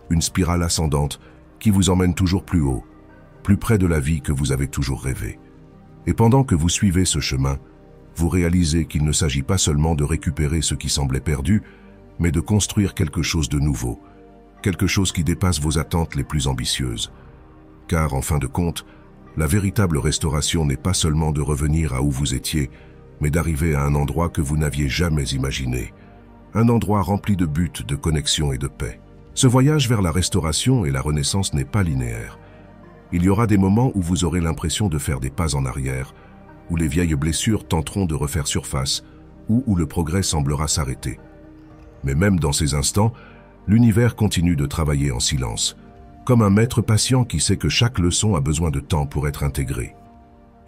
une spirale ascendante qui vous emmène toujours plus haut, plus près de la vie que vous avez toujours rêvé. Et pendant que vous suivez ce chemin, vous réalisez qu'il ne s'agit pas seulement de récupérer ce qui semblait perdu, mais de construire quelque chose de nouveau, quelque chose qui dépasse vos attentes les plus ambitieuses. Car, en fin de compte, la véritable restauration n'est pas seulement de revenir à où vous étiez, mais d'arriver à un endroit que vous n'aviez jamais imaginé. Un endroit rempli de buts, de connexion et de paix. Ce voyage vers la restauration et la renaissance n'est pas linéaire. Il y aura des moments où vous aurez l'impression de faire des pas en arrière, où les vieilles blessures tenteront de refaire surface, ou où le progrès semblera s'arrêter. Mais même dans ces instants, l'univers continue de travailler en silence, comme un maître patient qui sait que chaque leçon a besoin de temps pour être intégrée.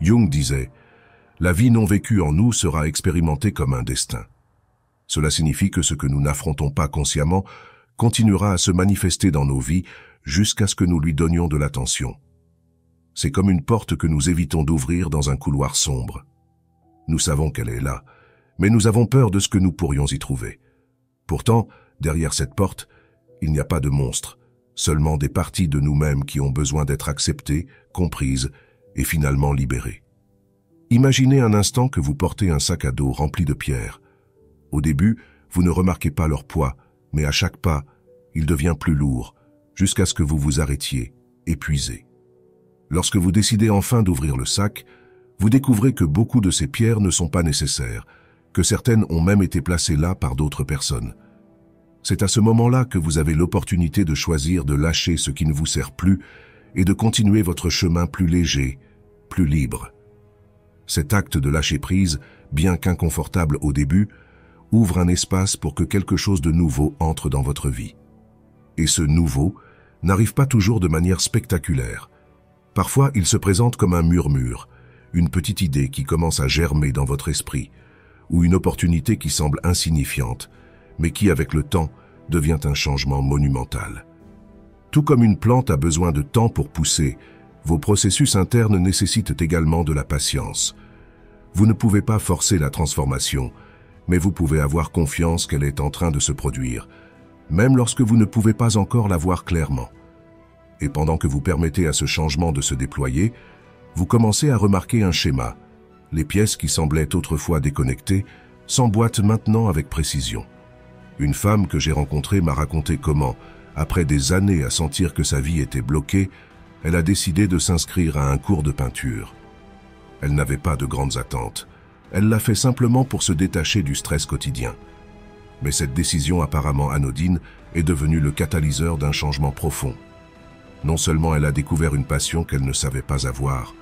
Jung disait « La vie non vécue en nous sera expérimentée comme un destin ». Cela signifie que ce que nous n'affrontons pas consciemment continuera à se manifester dans nos vies jusqu'à ce que nous lui donnions de l'attention. C'est comme une porte que nous évitons d'ouvrir dans un couloir sombre. Nous savons qu'elle est là, mais nous avons peur de ce que nous pourrions y trouver. Pourtant, derrière cette porte, il n'y a pas de monstre, seulement des parties de nous-mêmes qui ont besoin d'être acceptées, comprises et finalement libérées. Imaginez un instant que vous portez un sac à dos rempli de pierres. Au début, vous ne remarquez pas leur poids, mais à chaque pas, il devient plus lourd, jusqu'à ce que vous vous arrêtiez, épuisé. Lorsque vous décidez enfin d'ouvrir le sac, vous découvrez que beaucoup de ces pierres ne sont pas nécessaires, que certaines ont même été placées là par d'autres personnes. C'est à ce moment-là que vous avez l'opportunité de choisir de lâcher ce qui ne vous sert plus et de continuer votre chemin plus léger, plus libre. Cet acte de lâcher-prise, bien qu'inconfortable au début, ouvre un espace pour que quelque chose de nouveau entre dans votre vie. Et ce nouveau n'arrive pas toujours de manière spectaculaire. Parfois, il se présente comme un murmure, une petite idée qui commence à germer dans votre esprit, ou une opportunité qui semble insignifiante, mais qui, avec le temps, devient un changement monumental. Tout comme une plante a besoin de temps pour pousser, vos processus internes nécessitent également de la patience. Vous ne pouvez pas forcer la transformation, mais vous pouvez avoir confiance qu'elle est en train de se produire, même lorsque vous ne pouvez pas encore la voir clairement. Et pendant que vous permettez à ce changement de se déployer, vous commencez à remarquer un schéma. Les pièces qui semblaient autrefois déconnectées s'emboîtent maintenant avec précision. Une femme que j'ai rencontrée m'a raconté comment, Après des années à sentir que sa vie était bloquée, elle a décidé de s'inscrire à un cours de peinture. Elle n'avait pas de grandes attentes. Elle l'a fait simplement pour se détacher du stress quotidien. Mais cette décision apparemment anodine est devenue le catalyseur d'un changement profond. Non seulement elle a découvert une passion qu'elle ne savait pas avoir,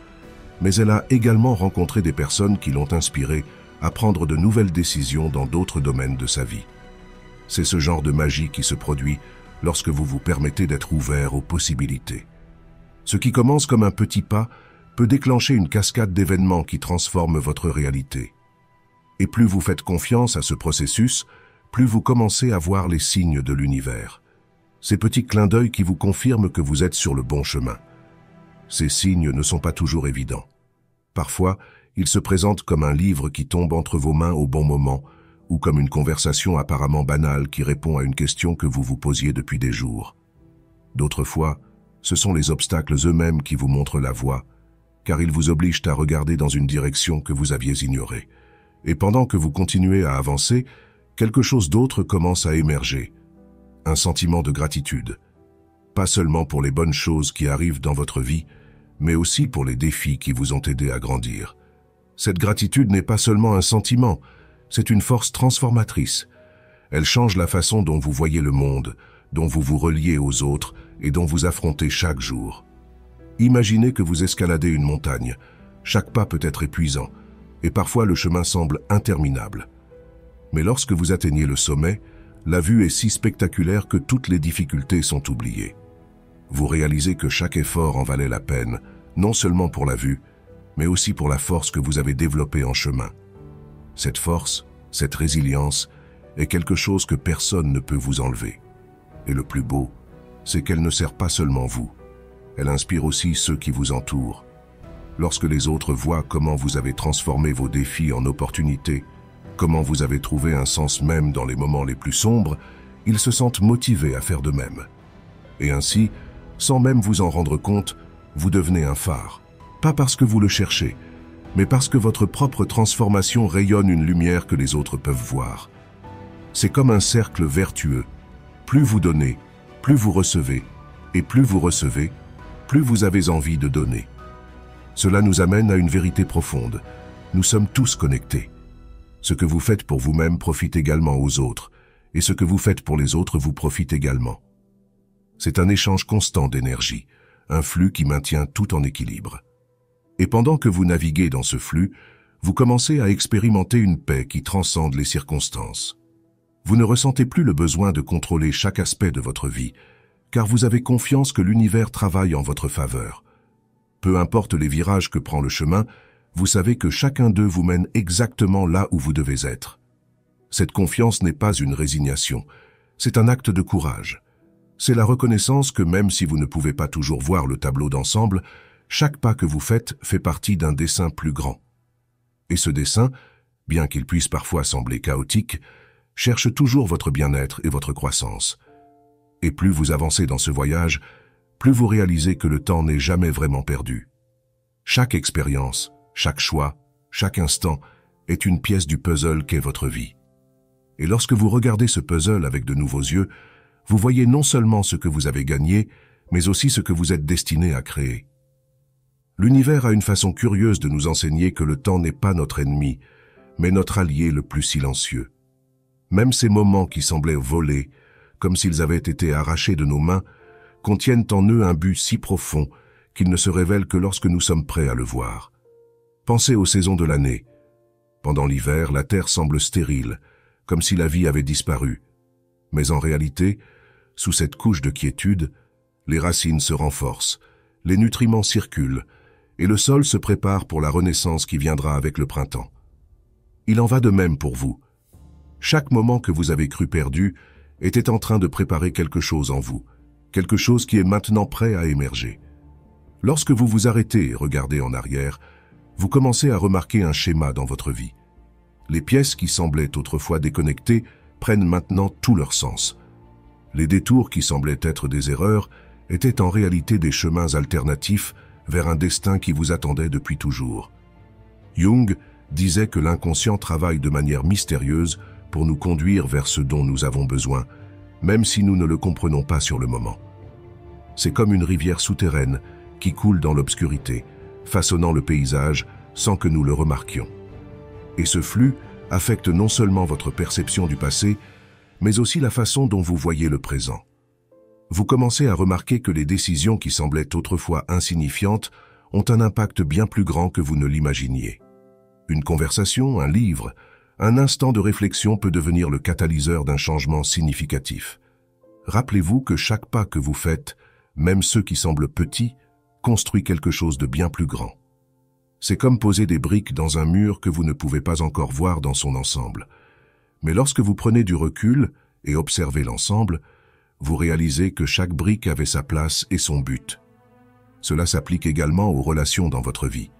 mais elle a également rencontré des personnes qui l'ont inspirée à prendre de nouvelles décisions dans d'autres domaines de sa vie. C'est ce genre de magie qui se produit lorsque vous vous permettez d'être ouvert aux possibilités. Ce qui commence comme un petit pas peut déclencher une cascade d'événements qui transforment votre réalité. Et plus vous faites confiance à ce processus, plus vous commencez à voir les signes de l'univers. Ces petits clins d'œil qui vous confirment que vous êtes sur le bon chemin. Ces signes ne sont pas toujours évidents. Parfois, ils se présentent comme un livre qui tombe entre vos mains au bon moment, ou comme une conversation apparemment banale qui répond à une question que vous vous posiez depuis des jours. D'autres fois, ce sont les obstacles eux-mêmes qui vous montrent la voie, car ils vous obligent à regarder dans une direction que vous aviez ignorée. Et pendant que vous continuez à avancer, quelque chose d'autre commence à émerger. Un sentiment de gratitude. Pas seulement pour les bonnes choses qui arrivent dans votre vie, mais aussi pour les défis qui vous ont aidé à grandir. Cette gratitude n'est pas seulement un sentiment, c'est une force transformatrice. Elle change la façon dont vous voyez le monde, dont vous vous reliez aux autres et dont vous affrontez chaque jour. Imaginez que vous escaladez une montagne. Chaque pas peut être épuisant, et parfois le chemin semble interminable. Mais lorsque vous atteignez le sommet, la vue est si spectaculaire que toutes les difficultés sont oubliées. Vous réalisez que chaque effort en valait la peine, non seulement pour la vue, mais aussi pour la force que vous avez développée en chemin. Cette force, cette résilience, est quelque chose que personne ne peut vous enlever. Et le plus beau, c'est qu'elle ne sert pas seulement vous. Elle inspire aussi ceux qui vous entourent. Lorsque les autres voient comment vous avez transformé vos défis en opportunités, comment vous avez trouvé un sens même dans les moments les plus sombres, ils se sentent motivés à faire de même. Et ainsi, sans même vous en rendre compte, vous devenez un phare. Pas parce que vous le cherchez, mais parce que votre propre transformation rayonne une lumière que les autres peuvent voir. C'est comme un cercle vertueux. Plus vous donnez, plus vous recevez, et plus vous recevez, plus vous avez envie de donner. Cela nous amène à une vérité profonde. Nous sommes tous connectés. Ce que vous faites pour vous-même profite également aux autres, et ce que vous faites pour les autres vous profite également. C'est un échange constant d'énergie, un flux qui maintient tout en équilibre. Et pendant que vous naviguez dans ce flux, vous commencez à expérimenter une paix qui transcende les circonstances. Vous ne ressentez plus le besoin de contrôler chaque aspect de votre vie, car vous avez confiance que l'univers travaille en votre faveur. Peu importe les virages que prend le chemin, vous savez que chacun d'eux vous mène exactement là où vous devez être. Cette confiance n'est pas une résignation, c'est un acte de courage. C'est la reconnaissance que même si vous ne pouvez pas toujours voir le tableau d'ensemble, chaque pas que vous faites fait partie d'un dessin plus grand. Et ce dessin, bien qu'il puisse parfois sembler chaotique, cherche toujours votre bien-être et votre croissance. Et plus vous avancez dans ce voyage, plus vous réalisez que le temps n'est jamais vraiment perdu. Chaque expérience, chaque choix, chaque instant est une pièce du puzzle qu'est votre vie. Et lorsque vous regardez ce puzzle avec de nouveaux yeux, vous voyez non seulement ce que vous avez gagné, mais aussi ce que vous êtes destiné à créer. L'univers a une façon curieuse de nous enseigner que le temps n'est pas notre ennemi, mais notre allié le plus silencieux. Même ces moments qui semblaient volés, comme s'ils avaient été arrachés de nos mains, contiennent en eux un but si profond qu'ils ne se révèlent que lorsque nous sommes prêts à le voir. Pensez aux saisons de l'année. Pendant l'hiver, la terre semble stérile, comme si la vie avait disparu. Mais en réalité, sous cette couche de quiétude, les racines se renforcent, les nutriments circulent, et le sol se prépare pour la renaissance qui viendra avec le printemps. Il en va de même pour vous. Chaque moment que vous avez cru perdu était en train de préparer quelque chose en vous, quelque chose qui est maintenant prêt à émerger. Lorsque vous vous arrêtez et regardez en arrière, vous commencez à remarquer un schéma dans votre vie. Les pièces qui semblaient autrefois déconnectées prennent maintenant tout leur sens. Les détours qui semblaient être des erreurs étaient en réalité des chemins alternatifs vers un destin qui vous attendait depuis toujours. Jung disait que l'inconscient travaille de manière mystérieuse pour nous conduire vers ce dont nous avons besoin, même si nous ne le comprenons pas sur le moment. C'est comme une rivière souterraine qui coule dans l'obscurité, façonnant le paysage sans que nous le remarquions. Et ce flux affecte non seulement votre perception du passé, mais aussi la façon dont vous voyez le présent. Vous commencez à remarquer que les décisions qui semblaient autrefois insignifiantes ont un impact bien plus grand que vous ne l'imaginiez. Une conversation, un livre, un instant de réflexion peut devenir le catalyseur d'un changement significatif. Rappelez-vous que chaque pas que vous faites, même ceux qui semblent petits, construit quelque chose de bien plus grand. C'est comme poser des briques dans un mur que vous ne pouvez pas encore voir dans son ensemble. Mais lorsque vous prenez du recul et observez l'ensemble, vous réalisez que chaque brique avait sa place et son but. Cela s'applique également aux relations dans votre vie.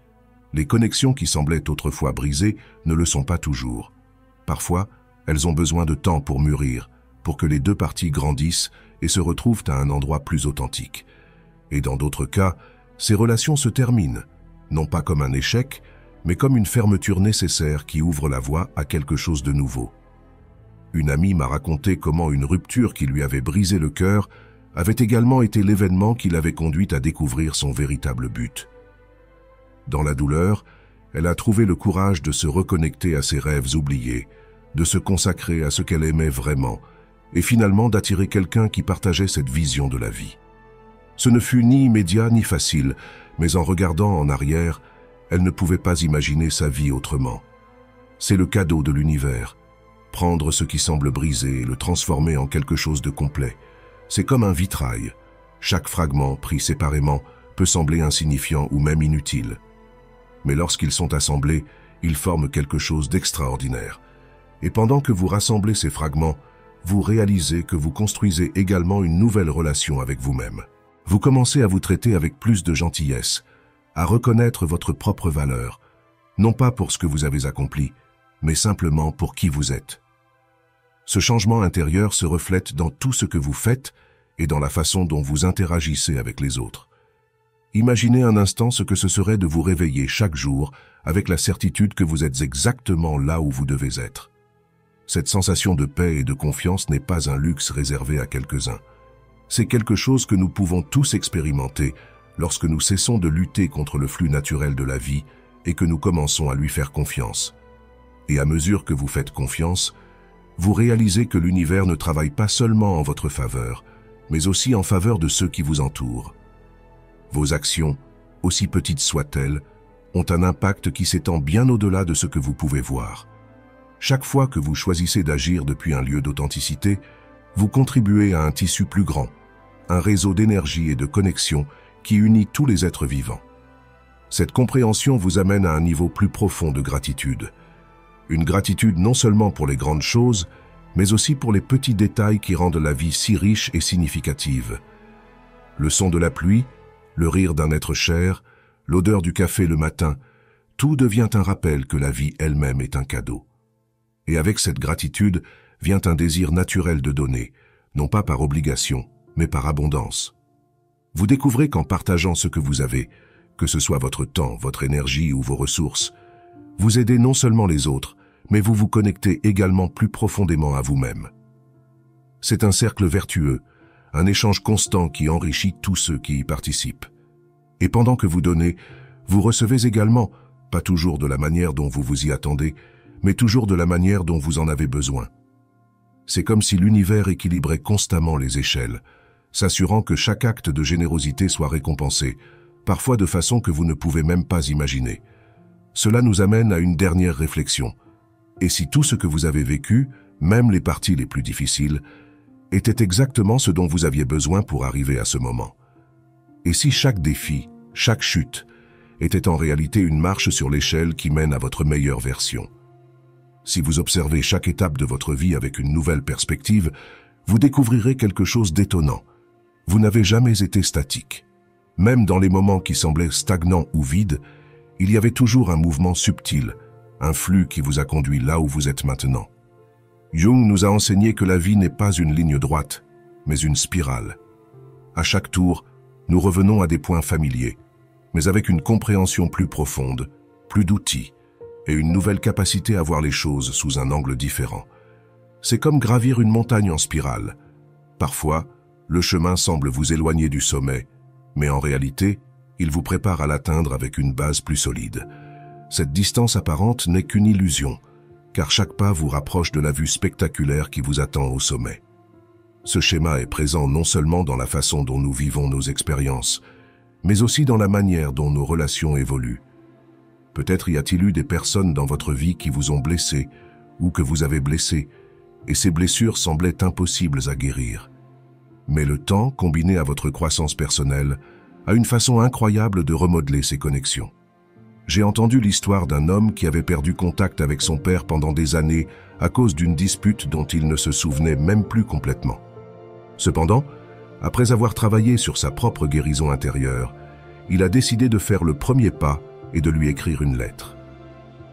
Les connexions qui semblaient autrefois brisées ne le sont pas toujours. Parfois, elles ont besoin de temps pour mûrir, pour que les deux parties grandissent et se retrouvent à un endroit plus authentique. Et dans d'autres cas, ces relations se terminent, non pas comme un échec, mais comme une fermeture nécessaire qui ouvre la voie à quelque chose de nouveau. Une amie m'a raconté comment une rupture qui lui avait brisé le cœur avait également été l'événement qui l'avait conduite à découvrir son véritable but. Dans la douleur, elle a trouvé le courage de se reconnecter à ses rêves oubliés, de se consacrer à ce qu'elle aimait vraiment, et finalement d'attirer quelqu'un qui partageait cette vision de la vie. Ce ne fut ni immédiat ni facile, mais en regardant en arrière, elle ne pouvait pas imaginer sa vie autrement. C'est le cadeau de l'univers. Prendre ce qui semble brisé et le transformer en quelque chose de complet. C'est comme un vitrail. Chaque fragment, pris séparément, peut sembler insignifiant ou même inutile. Mais lorsqu'ils sont assemblés, ils forment quelque chose d'extraordinaire. Et pendant que vous rassemblez ces fragments, vous réalisez que vous construisez également une nouvelle relation avec vous-même. Vous commencez à vous traiter avec plus de gentillesse, à reconnaître votre propre valeur, non pas pour ce que vous avez accompli, mais simplement pour qui vous êtes. Ce changement intérieur se reflète dans tout ce que vous faites et dans la façon dont vous interagissez avec les autres. Imaginez un instant ce que ce serait de vous réveiller chaque jour avec la certitude que vous êtes exactement là où vous devez être. Cette sensation de paix et de confiance n'est pas un luxe réservé à quelques-uns. C'est quelque chose que nous pouvons tous expérimenter lorsque nous cessons de lutter contre le flux naturel de la vie et que nous commençons à lui faire confiance. Et à mesure que vous faites confiance, vous réalisez que l'univers ne travaille pas seulement en votre faveur, mais aussi en faveur de ceux qui vous entourent. Vos actions, aussi petites soient-elles, ont un impact qui s'étend bien au-delà de ce que vous pouvez voir. Chaque fois que vous choisissez d'agir depuis un lieu d'authenticité, vous contribuez à un tissu plus grand, un réseau d'énergie et de connexion qui unit tous les êtres vivants. Cette compréhension vous amène à un niveau plus profond de gratitude. Une gratitude non seulement pour les grandes choses, mais aussi pour les petits détails qui rendent la vie si riche et significative. Le son de la pluie, le rire d'un être cher, l'odeur du café le matin, tout devient un rappel que la vie elle-même est un cadeau. Et avec cette gratitude vient un désir naturel de donner, non pas par obligation, mais par abondance. Vous découvrez qu'en partageant ce que vous avez, que ce soit votre temps, votre énergie ou vos ressources, vous aidez non seulement les autres, mais vous vous connectez également plus profondément à vous-même. C'est un cercle vertueux, un échange constant qui enrichit tous ceux qui y participent. Et pendant que vous donnez, vous recevez également, pas toujours de la manière dont vous vous y attendez, mais toujours de la manière dont vous en avez besoin. C'est comme si l'univers équilibrait constamment les échelles, s'assurant que chaque acte de générosité soit récompensé, parfois de façon que vous ne pouvez même pas imaginer. Cela nous amène à une dernière réflexion. Et si tout ce que vous avez vécu, même les parties les plus difficiles, était exactement ce dont vous aviez besoin pour arriver à ce moment? Et si chaque défi, chaque chute, était en réalité une marche sur l'échelle qui mène à votre meilleure version? Si vous observez chaque étape de votre vie avec une nouvelle perspective, vous découvrirez quelque chose d'étonnant. Vous n'avez jamais été statique. Même dans les moments qui semblaient stagnants ou vides, il y avait toujours un mouvement subtil, un flux qui vous a conduit là où vous êtes maintenant. Jung nous a enseigné que la vie n'est pas une ligne droite, mais une spirale. À chaque tour, nous revenons à des points familiers, mais avec une compréhension plus profonde, plus d'outils, et une nouvelle capacité à voir les choses sous un angle différent. C'est comme gravir une montagne en spirale. Parfois, le chemin semble vous éloigner du sommet, mais en réalité, il vous prépare à l'atteindre avec une base plus solide. Cette distance apparente n'est qu'une illusion, car chaque pas vous rapproche de la vue spectaculaire qui vous attend au sommet. Ce schéma est présent non seulement dans la façon dont nous vivons nos expériences, mais aussi dans la manière dont nos relations évoluent. Peut-être y a-t-il eu des personnes dans votre vie qui vous ont blessé ou que vous avez blessé, et ces blessures semblaient impossibles à guérir. Mais le temps, combiné à votre croissance personnelle, a une façon incroyable de remodeler ces connexions. J'ai entendu l'histoire d'un homme qui avait perdu contact avec son père pendant des années à cause d'une dispute dont il ne se souvenait même plus complètement. Cependant, après avoir travaillé sur sa propre guérison intérieure, il a décidé de faire le premier pas et de lui écrire une lettre.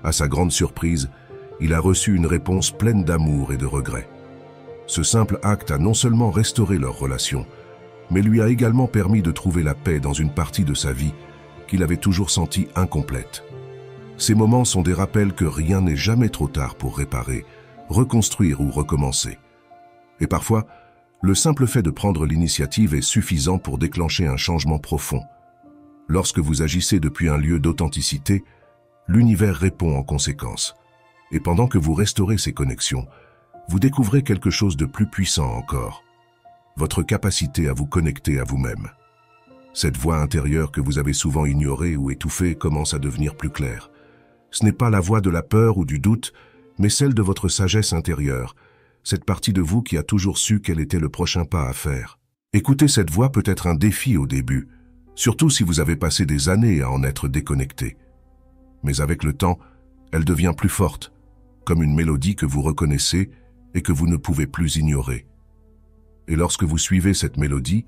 À sa grande surprise, il a reçu une réponse pleine d'amour et de regret. Ce simple acte a non seulement restauré leur relation, mais lui a également permis de trouver la paix dans une partie de sa vie qu'il avait toujours sentie incomplète. Ces moments sont des rappels que rien n'est jamais trop tard pour réparer, reconstruire ou recommencer. Et parfois, le simple fait de prendre l'initiative est suffisant pour déclencher un changement profond. Lorsque vous agissez depuis un lieu d'authenticité, l'univers répond en conséquence. Et pendant que vous restaurez ces connexions, vous découvrez quelque chose de plus puissant encore. Votre capacité à vous connecter à vous-même. Cette voix intérieure que vous avez souvent ignorée ou étouffée commence à devenir plus claire. Ce n'est pas la voix de la peur ou du doute, mais celle de votre sagesse intérieure, cette partie de vous qui a toujours su quel était le prochain pas à faire. Écouter cette voix peut être un défi au début, surtout si vous avez passé des années à en être déconnecté. Mais avec le temps, elle devient plus forte, comme une mélodie que vous reconnaissez et que vous ne pouvez plus ignorer. Et lorsque vous suivez cette mélodie,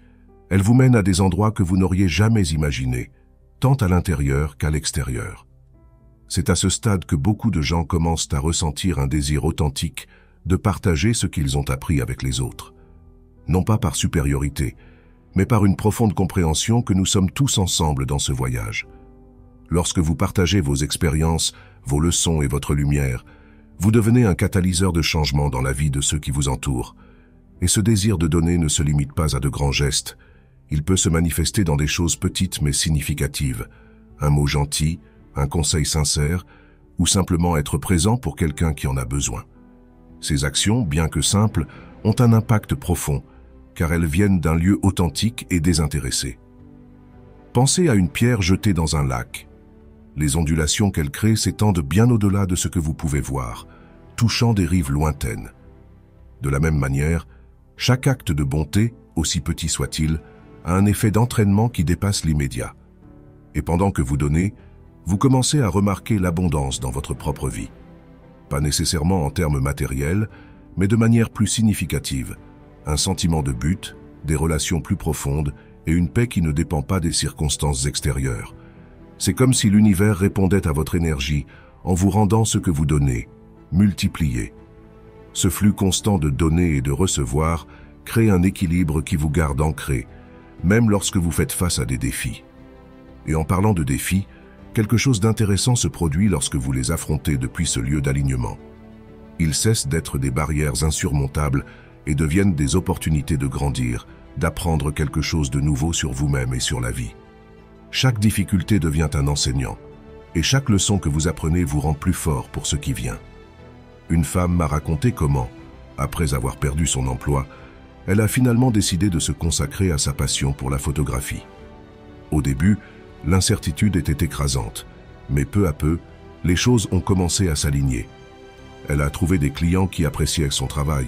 elle vous mène à des endroits que vous n'auriez jamais imaginés, tant à l'intérieur qu'à l'extérieur. C'est à ce stade que beaucoup de gens commencent à ressentir un désir authentique de partager ce qu'ils ont appris avec les autres. Non pas par supériorité, mais par une profonde compréhension que nous sommes tous ensemble dans ce voyage. Lorsque vous partagez vos expériences, vos leçons et votre lumière, vous devenez un catalyseur de changement dans la vie de ceux qui vous entourent. Et ce désir de donner ne se limite pas à de grands gestes. Il peut se manifester dans des choses petites mais significatives. Un mot gentil, un conseil sincère, ou simplement être présent pour quelqu'un qui en a besoin. Ces actions, bien que simples, ont un impact profond, car elles viennent d'un lieu authentique et désintéressé. Pensez à une pierre jetée dans un lac. Les ondulations qu'elle crée s'étendent bien au-delà de ce que vous pouvez voir, touchant des rives lointaines. De la même manière, chaque acte de bonté, aussi petit soit-il, a un effet d'entraînement qui dépasse l'immédiat. Et pendant que vous donnez, vous commencez à remarquer l'abondance dans votre propre vie. Pas nécessairement en termes matériels, mais de manière plus significative. Un sentiment de but, des relations plus profondes et une paix qui ne dépend pas des circonstances extérieures. C'est comme si l'univers répondait à votre énergie en vous rendant ce que vous donnez, multiplié. Ce flux constant de donner et de recevoir crée un équilibre qui vous garde ancré, même lorsque vous faites face à des défis. Et en parlant de défis, quelque chose d'intéressant se produit lorsque vous les affrontez depuis ce lieu d'alignement. Ils cessent d'être des barrières insurmontables et deviennent des opportunités de grandir, d'apprendre quelque chose de nouveau sur vous-même et sur la vie. Chaque difficulté devient un enseignant, et chaque leçon que vous apprenez vous rend plus fort pour ce qui vient. Une femme m'a raconté comment, après avoir perdu son emploi, elle a finalement décidé de se consacrer à sa passion pour la photographie. Au début, l'incertitude était écrasante, mais peu à peu, les choses ont commencé à s'aligner. Elle a trouvé des clients qui appréciaient son travail,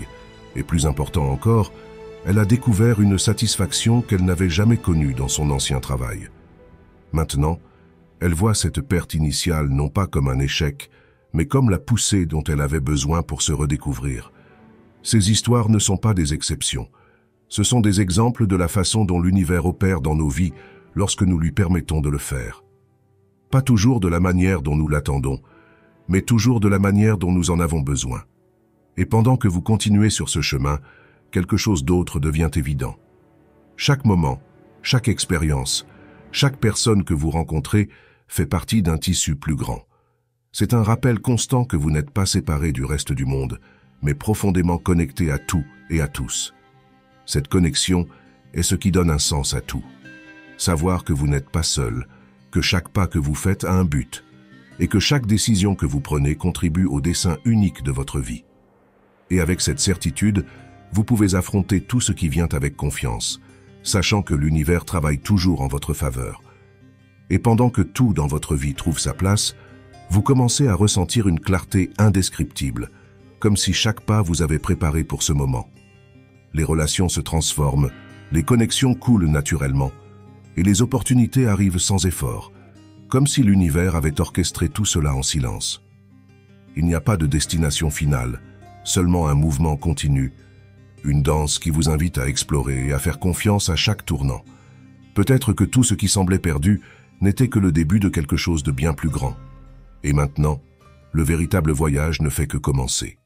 et plus important encore, elle a découvert une satisfaction qu'elle n'avait jamais connue dans son ancien travail. Maintenant, elle voit cette perte initiale non pas comme un échec, mais comme la poussée dont elle avait besoin pour se redécouvrir. Ces histoires ne sont pas des exceptions. Ce sont des exemples de la façon dont l'univers opère dans nos vies lorsque nous lui permettons de le faire. Pas toujours de la manière dont nous l'attendons, mais toujours de la manière dont nous en avons besoin. Et pendant que vous continuez sur ce chemin, quelque chose d'autre devient évident. Chaque moment, chaque expérience, chaque personne que vous rencontrez fait partie d'un tissu plus grand. C'est un rappel constant que vous n'êtes pas séparés du reste du monde, mais profondément connectés à tout et à tous. Cette connexion est ce qui donne un sens à tout. Savoir que vous n'êtes pas seul, que chaque pas que vous faites a un but, et que chaque décision que vous prenez contribue au dessein unique de votre vie. Et avec cette certitude, vous pouvez affronter tout ce qui vient avec confiance, sachant que l'univers travaille toujours en votre faveur. Et pendant que tout dans votre vie trouve sa place, vous commencez à ressentir une clarté indescriptible, comme si chaque pas vous avait préparé pour ce moment. Les relations se transforment, les connexions coulent naturellement, et les opportunités arrivent sans effort, comme si l'univers avait orchestré tout cela en silence. Il n'y a pas de destination finale, seulement un mouvement continu, une danse qui vous invite à explorer et à faire confiance à chaque tournant. Peut-être que tout ce qui semblait perdu n'était que le début de quelque chose de bien plus grand. Et maintenant, le véritable voyage ne fait que commencer.